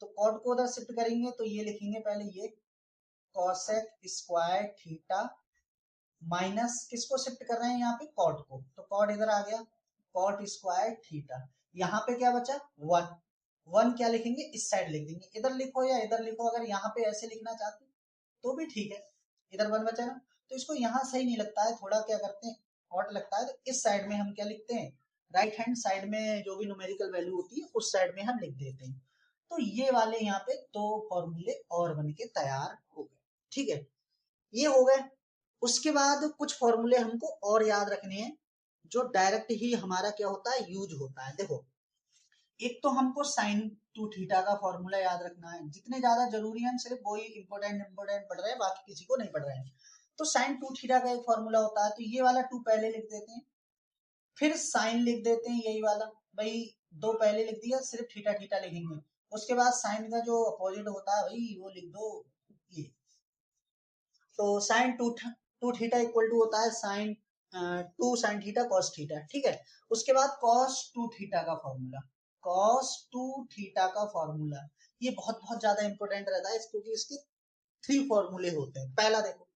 तो कॉट को उधर शिफ्ट करेंगे तो ये लिखेंगे पहले, ये कॉसेक स्क्वायर थीटा माइनस, किसको शिफ्ट कर रहे हैं यहाँ पे, कॉट को, तो कॉट इधर आ गया, कॉट स्क्वायर थीटा। यहाँ पे क्या बचा, वन, वन क्या लिखेंगे, इस साइड लिख देंगे, इधर लिखो या इधर लिखो, अगर यहाँ पे ऐसे लिखना चाहते तो भी ठीक है, इधर वन बचा ना। तो इसको यहाँ सही नहीं लगता है, थोड़ा क्या करते हैं, ऑट लगता है, तो इस साइड में हम क्या लिखते हैं, राइट हैंड साइड में जो भी न्यूमेरिकल वैल्यू होती है उस साइड में हम लिख देते हैं। तो ये वाले यहाँ पे दो फॉर्मूले और बन के तैयार हो गए, ठीक है, ये हो गए। उसके बाद कुछ फॉर्मूले हमको और याद रखने हैं, जो डायरेक्ट ही हमारा क्या होता है, यूज होता है। देखो, एक तो हमको साइन टू थीटा का फॉर्मूला याद रखना है, जितने ज्यादा जरूरी है हम सिर्फ वही इंपोर्टेंट पढ़ रहे हैं, बाकी किसी को नहीं पढ़ रहे हैं। तो साइन टू थीटा का एक फॉर्मूला होता है, तो ये वाला टू पहले लिख देते हैं, फिर साइन लिख देते हैं यही वाला, भाई दो पहले लिख दिया, सिर्फ थीटा थीटा लिखेंगे, उसके बाद साइन का जो अपोजिट होता है भाई वो लिख दो ये। तो sine two theta equal to होता है sine two sine theta cos theta, ठीक है। उसके बाद कॉस टू थीटा का फॉर्मूला, कॉस टू थीटा का फॉर्मूला, ये बहुत बहुत ज्यादा इंपॉर्टेंट रहता है, क्योंकि इसके थ्री फॉर्मूले होते हैं। पहला देखो,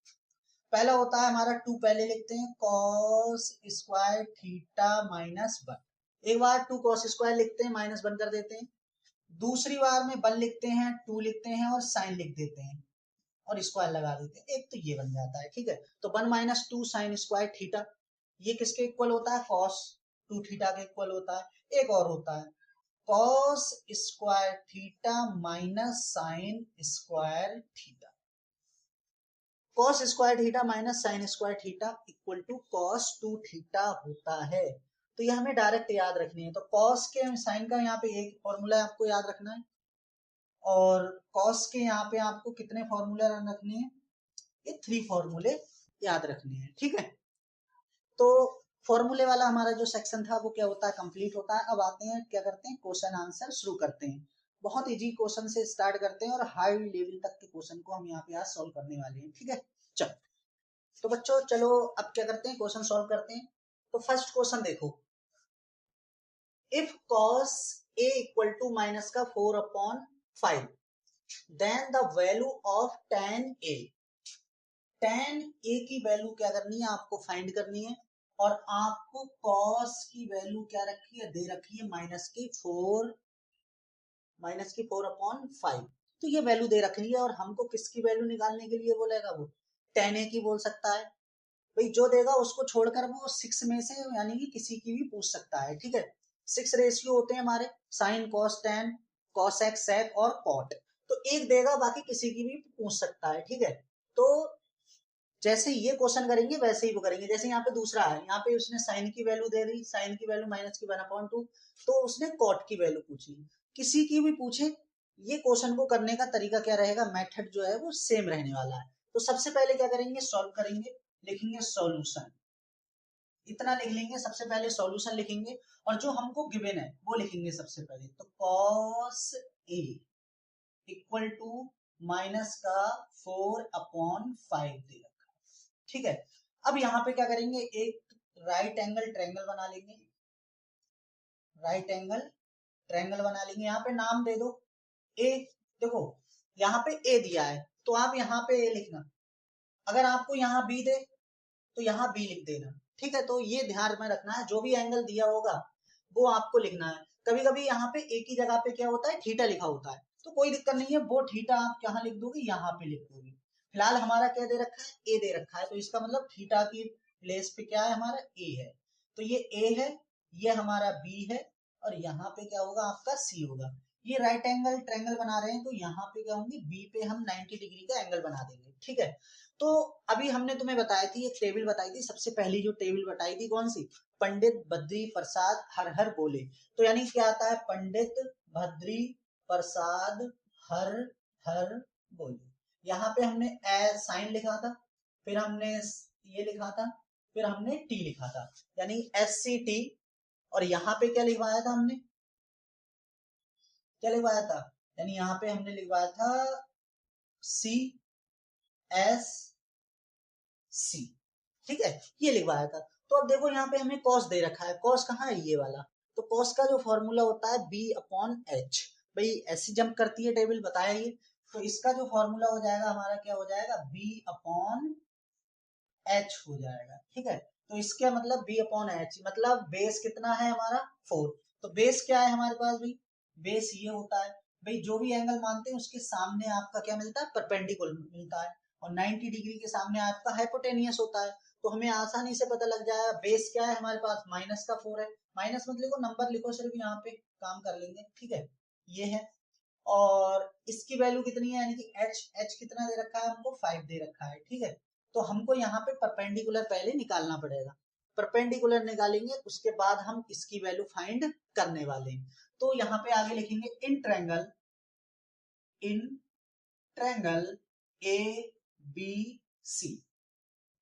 पहला होता है हमारा टू पहले लिखते हैं, cos square theta minus one, एक बार टू कॉस स्क्वायर लिखते हैं, माइनस वन कर देते हैं, दूसरी बार में वन लिखते हैं, टू लिखते हैं और साइन लिख देते हैं और स्क्वायर लगा देते हैं, एक तो ये बन जाता है, ठीक है। तो one minus two sine square theta, ये किसके इक्वल होता है, कॉस टू थीटा के इक्वल होता है। एक और होता है cos square theta minus sine square theta, cos square theta minus sine square theta equal to cos two theta होता है। तो ये हमें डायरेक्ट याद रखनी है। तो कॉस के साइन का यहाँ पे एक फॉर्मूला आपको याद रखना है, और कॉस के यहाँ पे आपको कितने फॉर्मूले रखने हैं, ये थ्री फॉर्मूले याद रखने हैं, ठीक है। तो फॉर्मूले वाला हमारा जो सेक्शन था वो क्या होता है, कंप्लीट होता है। अब आते हैं क्या करते हैं, क्वेश्चन आंसर शुरू करते हैं। बहुत इजी क्वेश्चन से स्टार्ट करते हैं और हाई लेवल तक के क्वेश्चन को हम यहाँ पे आज सॉल्व करने वाले हैं, ठीक है। चलो तो बच्चों चलो अब क्या करते हैं, क्वेश्चन सॉल्व करते हैं। तो फर्स्ट क्वेश्चन देखो, if cos a equal to minus का 4/5 then the value of tan a। tan a की वैल्यू क्या करनी है, आपको फाइंड करनी है। और आपको cos की वैल्यू क्या रखी है, दे रखी है -4/5। तो ये वैल्यू दे रखी है और हमको किसकी वैल्यू निकालने के लिए बोलेगा, वो tan a की बोल सकता है। भाई जो देगा उसको छोड़कर वो 6 में से यानी कि किसी की भी पूछ सकता है, ठीक है। 6 रेशियो होते हैं हमारे, sine cos tan cosec sec और कॉट। तो एक देगा बाकी किसी की भी पूछ सकता है, ठीक है। तो जैसे ये क्वेश्चन करेंगे वैसे ही वो करेंगे। जैसे यहाँ पे दूसरा है, यहाँ पे उसने साइन की वैल्यू दे दी, साइन की वैल्यू -1/2, तो उसने कॉट की वैल्यू पूछी। किसी की भी पूछे, ये क्वेश्चन को करने का तरीका क्या रहेगा, मेथड जो है वो सेम रहने वाला है। तो सबसे पहले क्या करेंगे, सॉल्व करेंगे, लिखेंगे सॉल्यूशन, इतना लिख लेंगे। सबसे पहले सॉल्यूशन लिखेंगे और जो हमको गिवन है वो लिखेंगे सबसे पहले। तो cos a equal to minus का 4/5 दे रखा है, ठीक है। अब यहाँ पे क्या करेंगे, एक राइट एंगल ट्रायंगल बना लेंगे, राइट एंगल ट्रायंगल बना लेंगे। यहाँ पे नाम दे दो ए। देखो यहाँ पे ए दिया है तो आप यहाँ पे ए लिखना, अगर आपको यहाँ बी दे तो यहाँ बी लिख देना, ठीक है। तो ये ध्यान में रखना है, जो भी एंगल दिया होगा वो आपको लिखना है। कभी कभी यहाँ पे एक ही जगह पे क्या होता है, थीटा लिखा होता है, तो कोई दिक्कत नहीं है, वो थीटा आप कहाँ लिख दोगे, यहाँ पे लिख दोगे। फिलहाल हमारा क्या दे रखा है, ए दे रखा है, तो इसका मतलब थीटा की प्लेस पे क्या है, हमारा ए है। तो ये ए है, ये हमारा बी है, और यहाँ पे क्या होगा, आपका सी होगा। ये राइट एंगल ट्रायंगल बना रहे हैं तो यहाँ पे क्या होंगे, बी पे हम 90 डिग्री का एंगल बना देंगे, ठीक है। तो अभी हमने तुम्हें बताई थी, एक टेबल बताई थी, सबसे पहली जो टेबल बताई थी कौन सी, पंडित बद्री प्रसाद हर हर बोले। तो यानी क्या आता है, पंडित बद्री प्रसाद हर हर बोले। यहाँ पे हमने ए साइन लिखा था, फिर हमने ये लिखा था, फिर हमने टी लिखा था, यानी SCT। और यहाँ पे क्या लिखवाया था हमने, क्या लिखवाया था, यानी यहाँ पे हमने लिखवाया था CSC, ठीक है, ये लिखवाया था। तो अब देखो यहाँ पे हमें कॉस दे रखा है, कॉस कहाँ है, ये वाला। तो कॉस का जो फॉर्मूला होता है B/H। भाई ऐसी जंप करती है टेबल, बताया ये। तो इसका जो फॉर्मूला हो जाएगा हमारा, क्या हो जाएगा, B/H हो जाएगा, ठीक है। तो इसका मतलब B/H मतलब बेस कितना है हमारा, 4। तो बेस क्या है हमारे पास भाई, बेस ये होता है भाई, जो भी एंगल मानते हैं उसके सामने आपका क्या मिलता है, परपेंडिकुलर मिलता है। और 90 डिग्री के सामने आपका हाइपोटेनियस होता है। तो हमें आसानी से पता लग जाएगा बेस क्या है हमारे पास, -4 है। माइनस मत लिखो, नंबर लिखो सिर्फ, यहाँ पे काम कर लेंगे, ठीक है। ये है, और इसकी वैल्यू कितनी है, यानी कि एच कितना दे रखा है हमको, 5 दे रखा है, ठीक है। तो हमको यहाँ पे परपेंडिकुलर पहले निकालना पड़ेगा, परपेंडिकुलर निकालेंगे उसके बाद हम इसकी वैल्यू फाइंड करने वाले हैं। तो यहाँ पे आगे लिखेंगे in triangle A B C,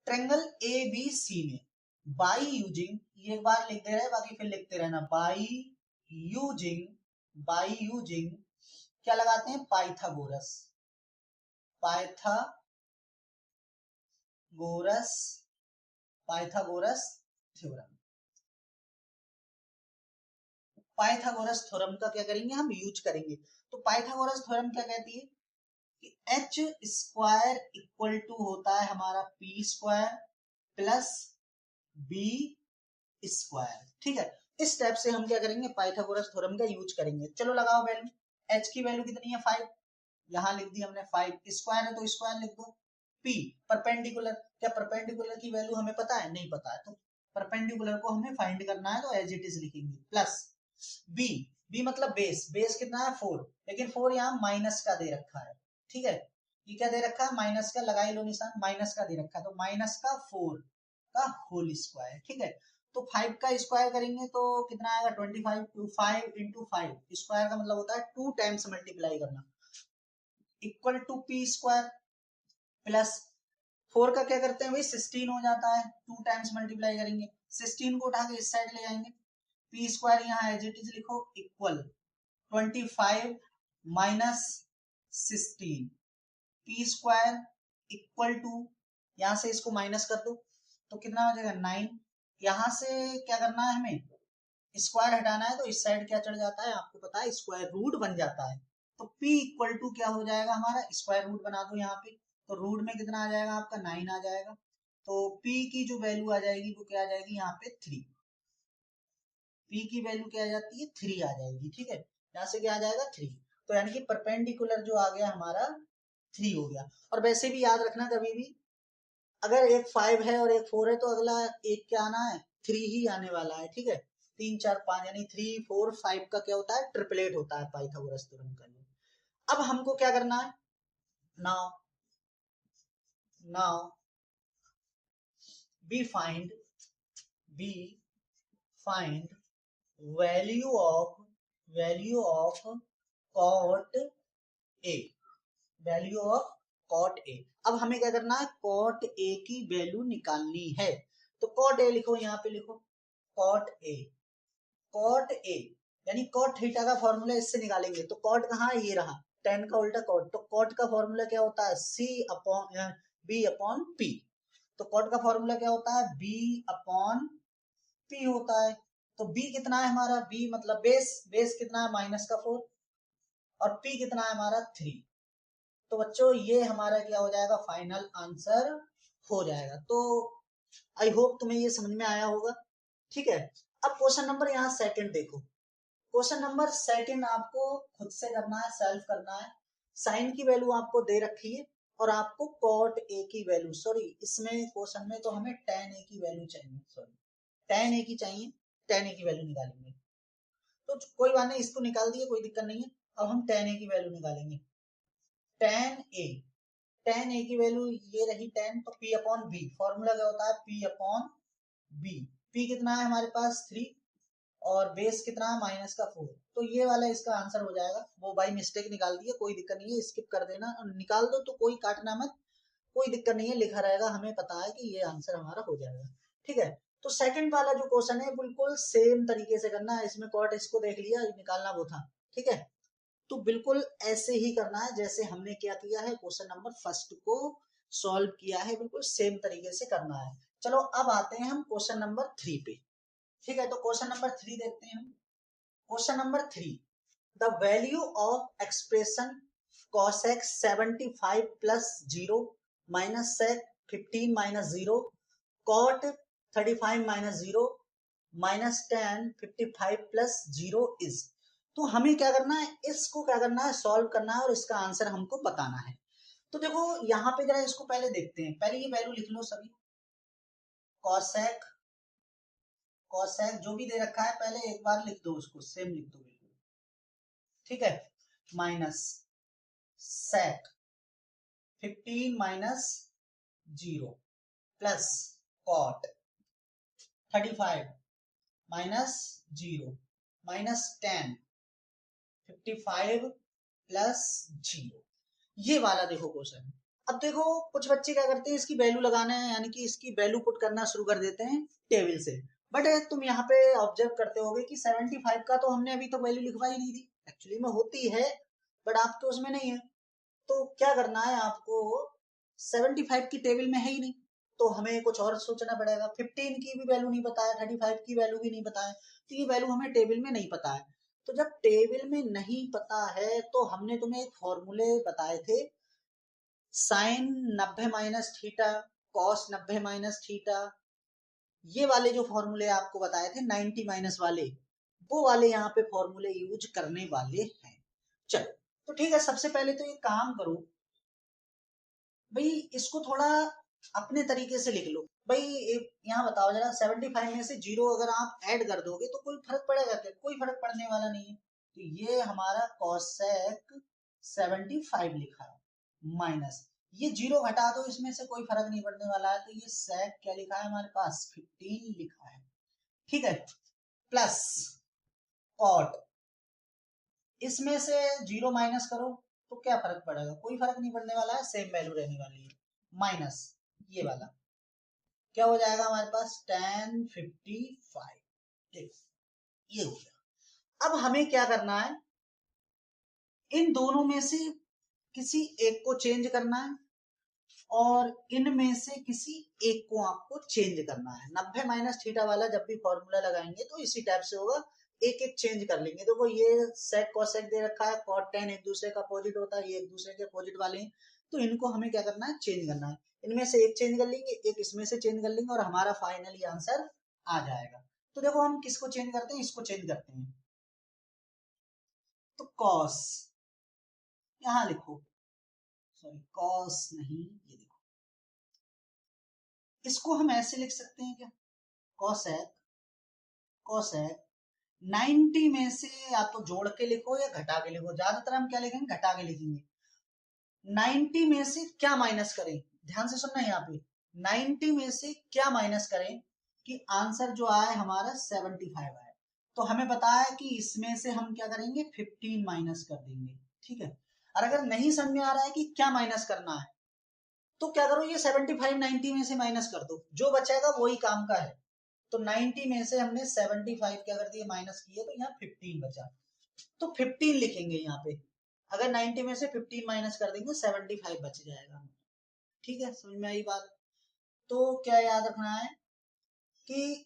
triangle A B C में बाई यूजिंग, ये एक बार लिख दे रहे हैं बाकी फिर लिखते रहना, बाई यूजिंग क्या लगाते हैं, पाइथागोरस थ्योरम। पाइथागोरस थ्योरम का क्या करेंगे, हम यूज करेंगे। तो पाइथागोरस थ्योरम क्या कहती है कि एच स्क्वायर इक्वल टू होता है हमारा P square plus B square, ठीक है। इस स्टेप से हम क्या करेंगे, पाइथागोरस थ्योरम का यूज करेंगे। चलो लगाओ वैल्यू, एच की वैल्यू कितनी है, 5, यहाँ लिख दी हमने 5, स्क्वायर है तो स्क्वायर लिख दो। पी परपेंडिकुलर, क्या परपेंडिकुलर की वैल्यू हमें पता है, नहीं पता है, तो परपेंडिकुलर को हमें फाइंड करना है, तो एज इट इज लिखेंगे। प्लस बी, बी मतलब बेस, बेस कितना है 4, लेकिन 4 यहाँ माइनस का दे रखा है, ठीक है। ये क्या दे रखा है, माइनस का, लगा ही लो निशान, माइनस का दे रखा है, तो माइनस का 4 का होल स्क्वायर, ठीक है। तो 5 का स्क्वायर करेंगे तो कितना आएगा, 25, 5 इंटू 5, स्क्वायर का मतलब होता है 2 टाइम्स मल्टीप्लाई करना, equal to P square plus 4 का क्या करते हैं भाई, 16 हो जाता है, 2 टाइम्स मल्टीप्लाई करेंगे, 16 को उठा के इस साइड ले जाएंगे, पी स्क्वायर यहाँ एज इट इज लिखो equal 25 minus 16, P square equal to, यहां से इसको माइनस कर दो तो कितना हो जाएगा 9, यहां से क्या करना है हमें स्क्वायर हटाना है, तो इस साइड क्या चढ़ जाता है आपको पता है स्क्वायर रूट बन जाता है, तो p इक्वल टू क्या हो जाएगा हमारा स्क्वायर रूट बना दो यहाँ पे, तो रूट में कितना आ जाएगा आपका 9 आ जाएगा, तो p की जो वैल्यू आ जाएगी वो क्या आ जाएगी यहाँ पे 3, p की वैल्यू क्या आ जाती है 3 आ जाएगी, ठीक है, यहाँ से क्या आ जाएगा 3, तो यानी कि परपेंडिकुलर जो आ गया हमारा 3 हो गया। और वैसे भी याद रखना कभी भी अगर एक 5 है और एक 4 है तो अगला एक क्या आना है 3 ही आने वाला है, ठीक है, 3 4 5 यानी 3 4 5 का क्या होता है ट्रिपलेट होता है पाइथागोरस थ्योरम का। अब हमको क्या करना है, now now we find value of cot a, value of cot A. अब हमें क्या करना है कॉट ए की वैल्यू निकालनी है, तो कॉट ए लिखो, यहाँ पे लिखो कॉट ए, कॉट ए यानी कॉट थीटा का फॉर्मूला इससे निकालेंगे, तो कॉट कहाँ है ये रहा, टेन का उल्टा कॉट, तो कॉट का फॉर्मूला क्या होता है सी अपॉन बी अपॉन पी, तो कॉट का फॉर्मूला क्या होता है बी अपॉन पी होता है, तो बी कितना है हमारा, बी मतलब बेस कितना है -4 और पी कितना है हमारा 3, तो बच्चों ये हमारा क्या हो जाएगा फाइनल आंसर हो जाएगा। तो आई होप तुम्हें ये समझ में आया होगा, ठीक है। अब क्वेश्चन नंबर यहाँ सेकंड देखो, क्वेश्चन नंबर सेकंड आपको खुद से करना है, सेल्फ करना है, साइन की वैल्यू आपको दे रखी है और आपको कॉट ए की वैल्यू, सॉरी इसमें क्वेश्चन में तो हमें टेन ए की वैल्यू चाहिए, सॉरी टेन ए की चाहिए, टेन ए की वैल्यू निकालेंगे, तो कोई बात नहीं इसको निकाल दिए कोई दिक्कत नहीं है। अब हम टेन ए की वैल्यू निकालेंगे, टेन ए की वैल्यू ये रही 10, तो p अपॉन बी, फॉर्मूला क्या होता है p अपॉन बी, p कितना है हमारे पास 3 और बेस कितना है -4, तो ये वाला इसका आंसर हो जाएगा, वो बाई मिस्टेक निकाल दिया कोई दिक्कत नहीं है, स्किप कर देना, निकाल दो तो कोई काटना मत, कोई दिक्कत नहीं है, लिखा रहेगा हमें पता है कि ये आंसर हमारा हो जाएगा, ठीक है। तो सेकंड वाला जो क्वेश्चन है बिल्कुल सेम तरीके से करना है, इसमें कॉट इसको देख लिया निकालना वो था, ठीक है, तो बिल्कुल ऐसे ही करना है जैसे हमने क्या किया है क्वेश्चन नंबर फर्स्ट को सॉल्व किया है, बिल्कुल सेम तरीके से करना है। चलो अब आते हैं हम क्वेश्चन नंबर 3 पे, ठीक है, तो क्वेश्चन नंबर 3 देखते हैं हम। Question number 3, the value of expression cos x 75 plus 0 minus sec 15 minus 0 cot 35 minus 0 minus tan 55 plus 0 is, तो हमें क्या करना है इसको क्या करना है सॉल्व करना है और इसका आंसर हमको बताना है। तो देखो यहाँ पे जरा इसको पहले देखते हैं, पहले ये वैल्यू लिख लो सभी, कॉसेक जो भी दे रखा है पहले एक बार लिख दो, उसको सेम लिख दो बिल्कुल, ठीक है, minus sec 15 minus 0 plus cot 35 minus 0 minus 10 55 plus 0, ये वाला देखो क्वेश्चन। अब देखो कुछ बच्चे क्या करते हैं इसकी वैल्यू लगाना है, यानी कि इसकी वैल्यू पुट करना शुरू कर देते हैं टेबल से, बट तुम यहाँ पे ऑब्जर्व करते होगे कि 75 का तो हमने अभी तक वैल्यू लिखवाई नहीं थी, एक्चुअली में होती है बट आपके उसमें नहीं है, तो क्या करना है आपको 75 की टेबल में है ही नहीं, तो हमें कुछ और सोचना पड़ेगा, 15 की भी वैल्यू नहीं पता है, 35 की वैल्यू भी नहीं पता है, तो ये वैल्यू हमें टेबल में नहीं पता है, तो जब टेबल में नहीं पता है तो हमने तुम्हें एक फॉर्मूले बताए थे, sine 90 minus theta, cos 90 minus theta, ये वाले जो फॉर्मूले आपको बताए थे 90 माइनस वाले, वो वाले यहाँ पे फॉर्मूले यूज करने वाले हैं। चलो तो ठीक है, सबसे पहले तो ये काम करो भाई, इसको थोड़ा अपने तरीके से लिख लो भाई, यहाँ बताओ जरा 75 में से 0 अगर आप ऐड कर दोगे तो कोई फर्क पड़ेगा क्या, कोई फर्क पड़ने वाला नहीं है, तो ये हमारा कॉसेक 75 लिखा है माइनस ये 0 घटा दो, इसमें से कोई फर्क नहीं पड़ने वाला है, तो ये सेक क्या लिखा है हमारे पास 15 लिखा है, ठीक है, प्लस कॉट, इसमें से 0 माइनस करो तो क्या फर्क पड़ेगा, कोई फर्क नहीं पड़ने वाला है, सेम वैल्यू रहने वाली है, माइनस ये वाला क्या हो जाएगा हमारे पास, tan 55। देखो ये हो गया। अब हमें क्या करना है, इन दोनों में से किसी एक को चेंज करना है और इनमें से किसी एक को आपको चेंज करना है। 90 माइनस थीटा वाला जब भी फॉर्मूला लगाएंगे तो इसी टाइप से होगा, एक एक चेंज कर लेंगे। देखो ये सेक कोसेक दे रखा है, कॉट टेन एक दूसरे का अपोजिट होता है, ये एक दूसरे के अपोजिट वाले हैं, तो इनको हमें क्या करना है, चेंज करना है। इनमें से एक चेंज कर लेंगे, एक इसमें से चेंज कर लेंगे और हमारा फाइनली आंसर आ जाएगा। तो देखो हम किसको चेंज करते हैं, इसको चेंज करते हैं। तो कॉस यहां लिखो, सॉरी कॉस नहीं, ये देखो इसको हम ऐसे लिख सकते हैं क्या, कोसेक, कोसेक 90 में से या तो जोड़ के लिखो या घटा के लिखो, ज्यादातर हम क्या लिखेंगे, घटा के लिखेंगे। 90 में से क्या माइनस करें, ध्यान से सुनना यहाँ पे, 90 में से क्या माइनस करें कि आंसर जो आए हमारा 75 आए। तो हमें पता है कि इसमें से हम क्या करेंगे, 15 माइनस कर देंगे, ठीक है। और अगर नहीं समझ में आ रहा है कि क्या माइनस करना है, तो क्या करो, ये 75 90 में से माइनस कर दो, जो बचेगा वही काम का है। तो 90 में से हमने 75 क्या कर दिया, माइनस किया, तो यहाँ 15 बचा। तो 15 लिखेंगे यहाँ पे, अगर 90 में से 15 माइनस कर देंगे 75 बच जाएगा। ठीक है, समझ में आई बात। तो क्या याद रखना है कि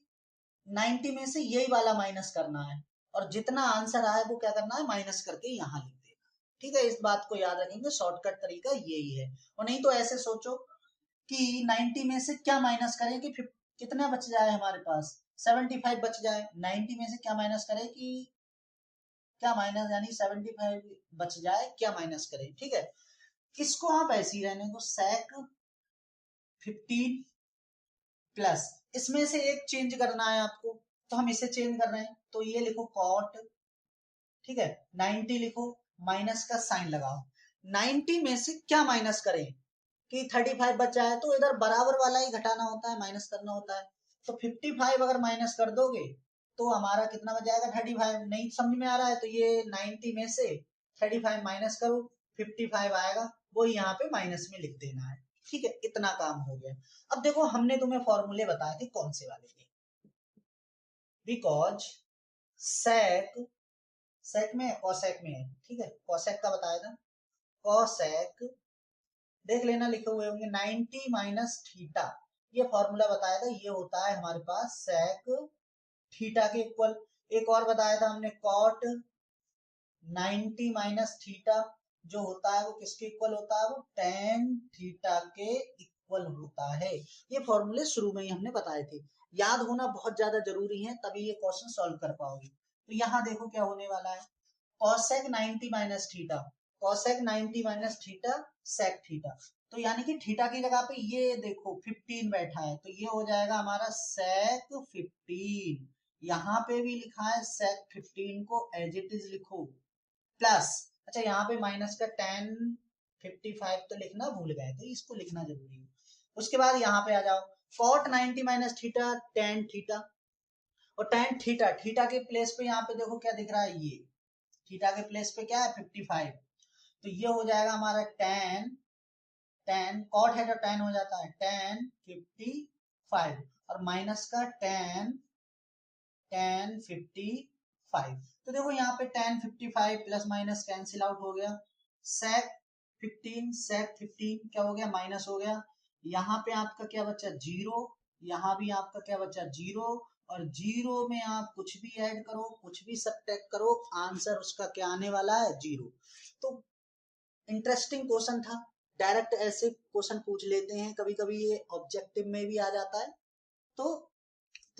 90 में से यही वाला माइनस करना है और जितना आंसर आए वो क्या करना है, माइनस करके यहाँ लिख देना। ठीक है, इस बात को याद रखेंगे, शॉर्टकट तरीका यही है। और नहीं तो ऐसे सोचो कि 90 में से क्या माइनस करें कि कितना बच जाए हमारे पास, 75 बच जाए। 90 में से क्या माइनस करें कि क्या माइनस, यानी 75 बच जाए, क्या माइनस करें। ठीक है, इसको आप ऐसे ही रहने दो, sec 15 प्लस, इसमें से एक चेंज करना है आपको, तो हम इसे चेंज कर रहे हैं, तो ये लिखो cot, ठीक है 90 लिखो, माइनस का साइन लगाओ। 90 में से क्या माइनस करें कि 35 बच जाए, तो इधर बराबर वाला ही घटाना होता है, माइनस करना होता है। तो 55 अगर माइनस कर दोगे तो हमारा कितना बच जाएगा, 35। नहीं समझ में आ रहा है तो ये 90 में से 35 माइनस करो, 55 आएगा, वो यहाँ पे माइनस में लिख देना है। ठीक है, इतना काम हो गया। अब देखो हमने तुम्हें फॉर्मूले बताए थे, कौन से वाले थे, बिकॉज सेक, सेक में कॉसेक में है, ठीक है, कॉसेक का बताया था, कॉसेक देख लेना, लिखे हुए होंगे 90 माइनस थीटा, ये फॉर्मूला बताया था, ये होता है हमारे पास सेक थीटा के इक्वल। एक और बताया था हमने कॉट 90 माइनस थीटा, जो होता है वो किसके इक्वल होता है, वो टेन थीटा के इक्वल होता है। ये फॉर्मूले शुरू में ही हमने बताए थे, याद होना बहुत ज्यादा जरूरी है, तभी ये क्वेश्चन सॉल्व कर पाओगे। तो यहाँ देखो क्या होने वाला है, cosec 90 minus theta, cosec 90 minus theta sec theta, तो यानी कि थीटा की जगह पे ये देखो 15 बैठा है, तो ये हो जाएगा हमारा सेक 15। यहाँ पे भी लिखा है सेक 15 को एज इट इज लिखो, प्लस, अच्छा यहाँ पे माइनस का tan 55 तो लिखना भूल गए थे, इसको लिखना जरूरी है। उसके बाद यहाँ पे आ जाओ, cot 90 minus theta tan theta, और tan थीटा, थीटा के प्लेस पे यहाँ पे देखो क्या दिख रहा है, ये थीटा के प्लेस पे क्या है 55, तो ये हो जाएगा हमारा tan, tan cot है तो tan हो जाता है tan 55 और माइनस का tan 55। तो देखो यहाँ पे tan 55 plus minus cancel out हो गया, sec 15 sec 15 क्या हो गया, माइनस हो गया। यहाँ पे आपका क्या बचा, जीरो, यहाँ भी आपका क्या बचा, जीरो, और जीरो में आप कुछ भी ऐड करो, कुछ भी सब्ट्रैक्ट करो, आंसर उसका क्या आने वाला है, जीरो। तो इंटरेस्टिंग क्वेश्चन था, डायरेक्ट ऐसे क्वेश्चन पूछ लेते हैं, कभी कभी ये ऑब्जेक्टिव में भी आ जाता है, तो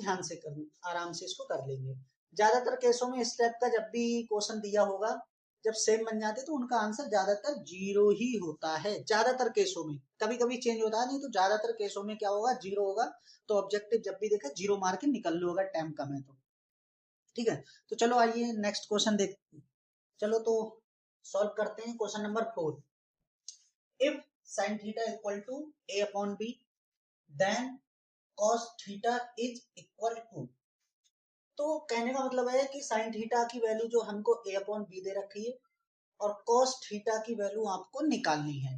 ध्यान से कर, आराम से इसको कर लेंगे। ज्यादातर केसों में इस टाइप का जब भी क्वेश्चन दिया होगा, जब सेम बन जाते तो उनका आंसर ज्यादातर जीरो ही होता है, ज्यादातर केसों में, कभी कभी चेंज होता है, नहीं तो ज्यादातर केसों में क्या होगा, जीरो होगा। तो ऑब्जेक्टिव जब भी देखे जीरो मार के निकल लो अगर टाइम कम है तो। ठीक है, तो चलो आइए नेक्स्ट क्वेश्चन देख, चलो तो सॉल्व करते हैं question number 4। If sin theta equal to a upon b, then cos theta is equal to, तो कहने का मतलब है कि साइन थीटा की वैल्यू जो हमको a अपॉन बी दे रखी है और cos थीटा की वैल्यू आपको निकालनी है।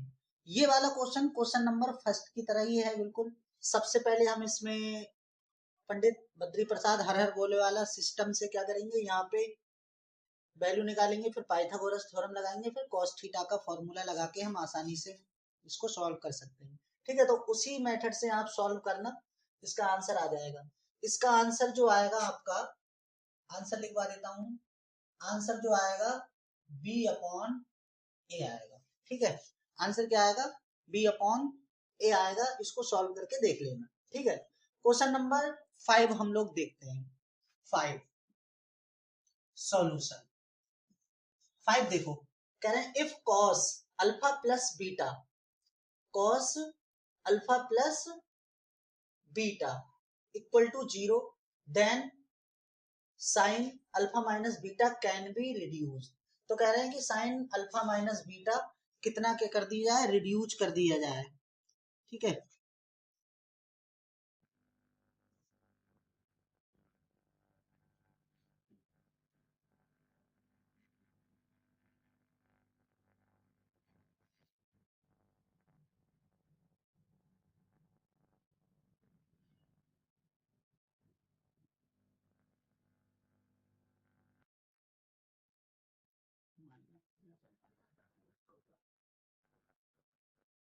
ये वाला क्वेश्चन क्वेश्चन नंबर फर्स्ट की तरह ही है बिल्कुल, सबसे पहले हम इसमें पंडित बद्री प्रसाद हर हर बोले वाला सिस्टम से क्या करेंगे, यहाँ पे वैल्यू निकालेंगे, फिर पाइथागोरस थ्योरम लगाएंगे, फिर cos थीटा का फॉर्मूला लगा के हम आसानी से इसको सॉल्व कर सकते हैं। ठीक है, तो उसी मेथड से आप सॉल्व करना, इसका आंसर आ जाएगा। इसका आंसर जो आएगा आपका, आंसर लिखवा देता हूं, आंसर जो आएगा b अपॉन ए आएगा। ठीक है, आंसर क्या आएगा, b अपॉन ए आएगा। इसको सॉल्व करके देख लेना। ठीक है, क्वेश्चन नंबर 5 हम लोग देखते हैं। 5 सॉल्यूशन। 5 देखो, कह रहे हैं if cos alpha plus beta, cos alpha plus beta equal to 0, then sine alpha minus beta can be reduce. तो कह रहे हैं कि साइन अल्फा माइनस बीटा कितना क्या कर दिया जाए, रिड्यूस कर दिया जाए। ठीक है,